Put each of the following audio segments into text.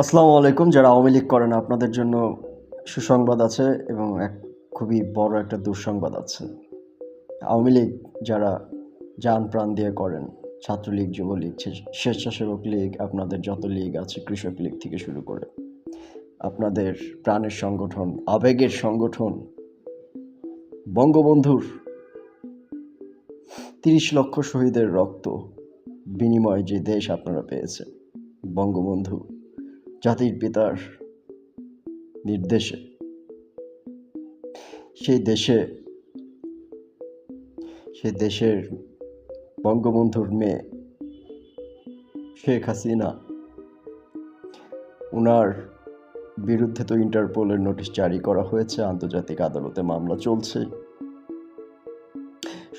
আসসালামু আলাইকুম। যারা আওয়ামী লীগ করেন আপনাদের জন্য সুসংবাদ আছে এবং খুবই বড় একটা দুঃসংবাদ আছে। আওয়ামী লীগ যারা জান প্রাণ দিয়ে করেন, ছাত্রলীগ, যুবলীগ, স্বেচ্ছাসেবক লীগ, আপনাদের যত লীগ আছে, কৃষক লীগ থেকে শুরু করে আপনাদের প্রাণের সংগঠন, আবেগের সংগঠন, বঙ্গবন্ধুর ৩০ লক্ষ শহীদের রক্ত বিনিময়ে যে দেশ আপনারা পেয়েছেন, বঙ্গবন্ধু জাতির পিতার নির্দেশে, সেই দেশের বঙ্গবন্ধুর মেয়ে শেখ হাসিনা, ওনার বিরুদ্ধে তো ইন্টারপোলের নোটিশ জারি করা হয়েছে, আন্তর্জাতিক আদালতে মামলা চলছে।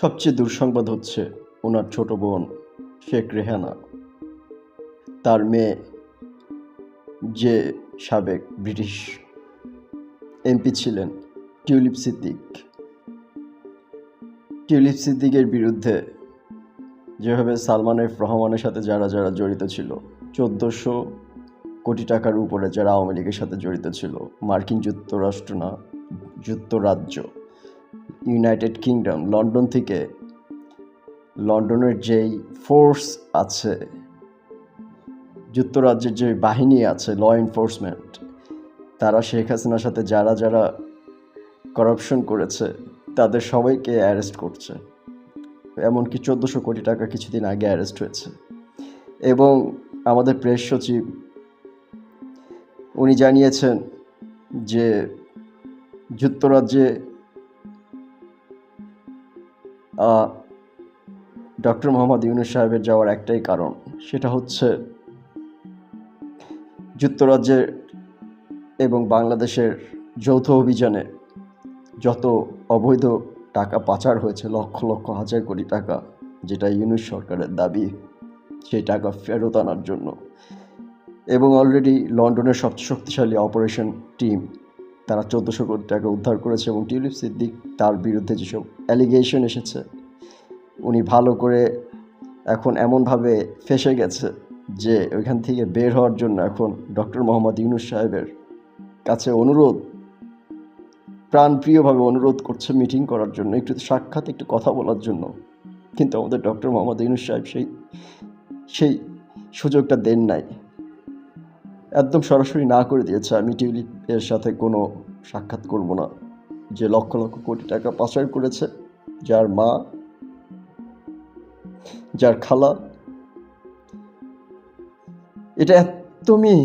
সবচেয়ে দুঃসংবাদ হচ্ছে ওনার ছোট বোন শেখ রেহানা, তার মেয়ে যে সাবেক ব্রিটিশ এমপি ছিলেন টিউলিপ সিদ্দিকের বিরুদ্ধে যেভাবে সালমান এফ রহমানের সাথে যারা জড়িত ছিল, ১৪০০ কোটি টাকার উপরে যারা আওয়ামী লীগের সাথে জড়িত ছিল, মার্কিন যুক্তরাজ্য, ইউনাইটেড কিংডম, লন্ডনের যেই ফোর্স আছে, যুক্তরাজ্যের যে বাহিনী আছে, ল এনফোর্সমেন্ট, তারা শেখ হাসিনার সাথে যারা করাপশন করেছে তাদের সবাইকে অ্যারেস্ট করছে। এমনকি ১৪০০ কোটি টাকা কিছুদিন আগে অ্যারেস্ট হয়েছে। এবং আমাদের প্রেস সচিব উনি জানিয়েছেন যে যুক্তরাজ্যে ডক্টর মোহাম্মদ ইউনূস সাহেবের যাওয়ার একটাই কারণ, সেটা হচ্ছে যুক্তরাজ্যের এবং বাংলাদেশের যৌথ অভিযানে যত অবৈধ টাকা পাচার হয়েছে, লক্ষ লক্ষ হাজার কোটি টাকা, যেটা ইউনূস সরকারের দাবি, সেই টাকা ফেরত আনার জন্য। এবং অলরেডি লন্ডনের সবচেয়ে শক্তিশালী অপারেশন টিম, তারা ১৪০০ কোটি টাকা উদ্ধার করেছে। এবং টিউলিপ সিদ্দিক, তার বিরুদ্ধে যেসব অ্যালিগেশন এসেছে, উনি ভালো করে এখন এমনভাবে ফেঁসে গেছে যে ওইখান থেকে বের হওয়ার জন্য এখন ডক্টর মোহাম্মদ ইউনূস সাহেবের কাছে প্রাণপ্রিয়ভাবে অনুরোধ করছে মিটিং করার জন্য, একটু সাক্ষাৎ, একটু কথা বলার জন্য। কিন্তু আমাদের ডক্টর মোহাম্মদ ইউনূস সাহেব সেই সুযোগটা দেন নাই, একদম সরাসরি না করে দিয়েছে, আমি টিউলিপের সাথে কোনো সাক্ষাৎ করব না। যে লক্ষ লক্ষ কোটি টাকা পাচার করেছে, যার মা, যার খালা, এটা একদমই